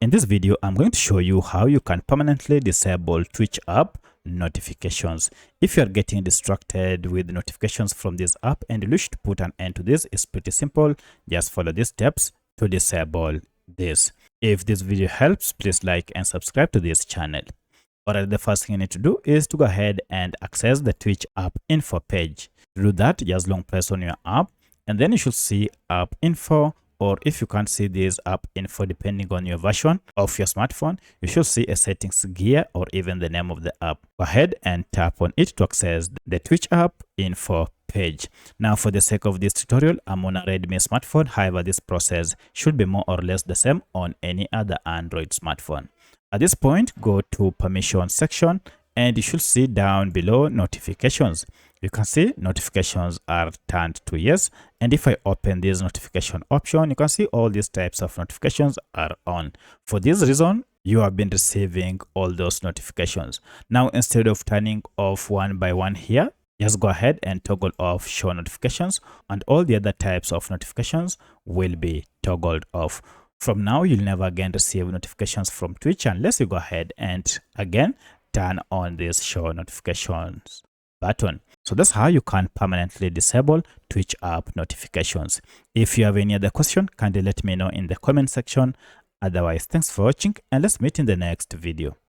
In this video, I'm going to show you how you can permanently disable Twitch app notifications. If you are getting distracted with notifications from this app and you wish to put an end to this, it's pretty simple. Just follow these steps to disable this. If this video helps, please like and subscribe to this channel. Alright, the first thing you need to do is to go ahead and access the Twitch app info page. To do that, just long press on your app and then you should see app info, or if you can't see this app info depending on your version of your smartphone, you should see a settings gear or even the name of the app. Go ahead and tap on it to access the Twitch app info page. Now, for the sake of this tutorial, I'm on a Redmi smartphone. However, this process should be more or less the same on any other Android smartphone. At this point, go to permission section and you should see down below notifications. You can see notifications are turned to yes, and if I open this notification option, you can see all these types of notifications are on. For this reason, you have been receiving all those notifications. Now, instead of turning off one by one here, just go ahead and toggle off show notifications, and all the other types of notifications will be toggled off. From now, you'll never again receive notifications from Twitch unless you go ahead and again turn on this show notifications button. So that's how you can permanently disable Twitch app notifications. If you have any other question, kindly let me know in the comment section. Otherwise, thanks for watching and let's meet in the next video.